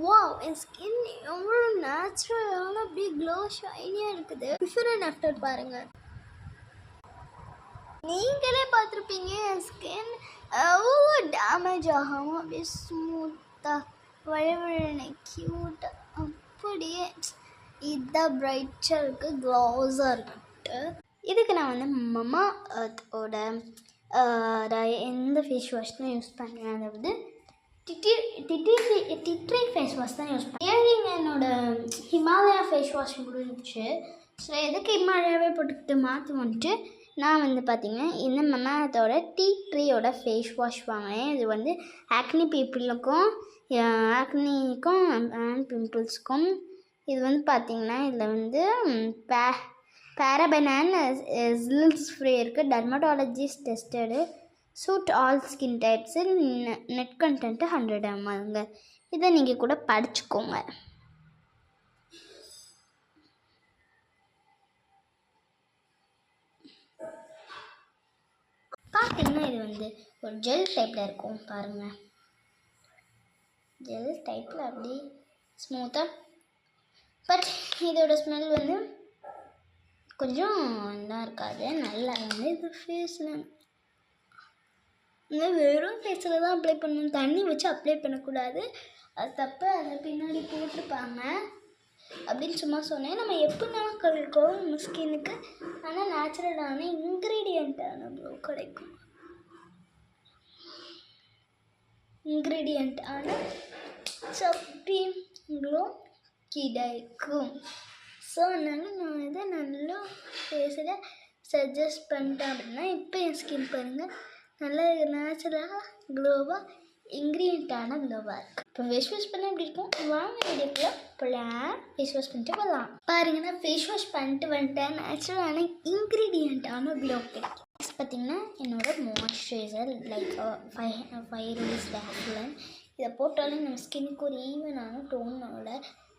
Wow, என் skin எவ்வளோ நேச்சுரலான அப்படியே க்ளோ ஷைனியாக இருக்குது. பிஃபோர் அண்ட் ஆஃப்டர் பாருங்கள், நீங்களே பார்த்துருப்பீங்க. என் ஸ்கின் அவ்வளோ டேமேஜ் ஆகாமல் அப்படியே ஸ்மூத்தாக வழவழன்னு க்யூட்டாக அப்படியே இதான் பிரைட்டாக இருக்குது, க்ளோஸாக இருக்குது. இதுக்கு நான் வந்து மமா அர்த்தோட எந்த ஃபேஸ் வாஷ் தான் யூஸ் பண்ணுவேன், அதாவது டிட்ரி ஃபேஸ் வாஷ் தான் யூஸ் பண்ணேன். ஏன் என்னோடய ஹிமாலயா ஃபேஸ் வாஷ் முடிஞ்சிச்சு. ஸோ எதுக்கு ஹிமாலயாவே போட்டுக்கிட்டு மாற்றுவோன்ட்டு நான் வந்து பார்த்திங்கன்னா இந்த மமாத்தோட டீ ட்ரீயோட ஃபேஸ் வாஷ் வாங்கினேன். இது வந்து ஆக்னி பீப்புளுக்கும் அண்ட் பிம்பிள்ஸ்க்கும். இது வந்து பார்த்திங்கன்னா இதில் வந்து பேராபென் அண்ட் ஜில்ஸ் ஃப்ரீ இருக்குது. Dermatologist tested, suit all skin types, net content 100 mlங்க. இதை நீங்கள் கூட படிச்சுக்கோங்க. பார்த்தீங்கன்னா இது வந்து ஒரு ஜெல் டைப்பில் இருக்கும் பாருங்கள். ஜெல் டைப்பில் அப்படி ஸ்மூத்தாக, பட் இதோட ஸ்மெல் வந்து கொஞ்சம் நல்லா இருக்காது. நல்லா வந்து இது ஃபேஸில் வெறும் ஃபேஸில் தான் அப்ளை பண்ணணும், தண்ணி வச்சு அப்ளை பண்ணக்கூடாது. அது தப்பு, அதை பின்னாடி போட்டிருப்பாங்க அப்படின்னு சும்மா சொன்னேன். நம்ம எப்படினாலும் கழிக்கோம் நம்ம ஸ்கின்னுக்கு, ஆனால் நேச்சுரலான இன்க்ரீடியண்ட்டான க்ளோ கிடைக்கும். இன்க்ரீடியண்ட்டான சப்பி க்ளோ கிடைக்கும். ஸோ அதனால் நான் இதை நல்லா ஃபேஸில் சஜஸ்ட் பண்ணிட்டேன். அப்படின்னா இப்போ என் ஸ்கின் பாருங்கள், நல்லா நேச்சுரலாக க்ளோவாக இன்க்ரீடியண்ட்டான க்ளோவாக இருக்குது. இப்போ ஃபேஸ் வாஷ் பண்ணால் எப்படி இருக்கும், வாங்க வீடியோக்குள்ளே போகலாம். ஃபேஸ் வாஷ் பண்ணிட்டு வரலாம். பாருங்கன்னா ஃபேஸ் வாஷ் பண்ணிட்டு வந்துட்டேன். நேச்சுரலான இன்க்ரீடியண்ட்டான க்ளோ கிடைக்கும். நெக்ஸ்ட் பார்த்திங்கன்னா என்னோடய மாய்ஸ்சரைசர் லைக் 5 rupees வேக்சின். இதை போட்டாலே நம்ம ஸ்கின்னுக்கு ஒரு ஈவனான டோனோட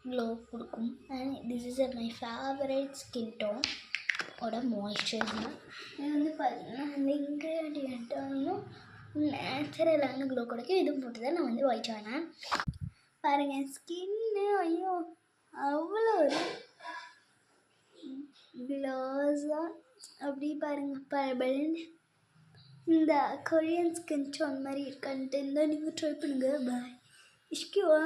க்ளோ கொடுக்கும். And this is my favourite skin tone ஓட மாய்ஸ்சரைசர். இது வந்து பார்த்திங்கன்னா அந்த இன்க்ரீடியண்ட்டான நேச்சுரலான க்ளோ கிடைக்கும். இதுவும் போட்டு தான் நான் வந்து ஒயிட் ஆனேன். பாருங்கள் ஸ்கின்னு, ஐயோ அவ்வளோ ஒரு க்ளோஸாக அப்படி பாருங்கள் பலன். இந்த கொரியன் ஸ்கின் டோன் மாதிரி இருக்கான்ட்டு இருந்தால் நீங்கள் ட்ரை பண்ணுங்கள். பாய் இஷ்கிவா.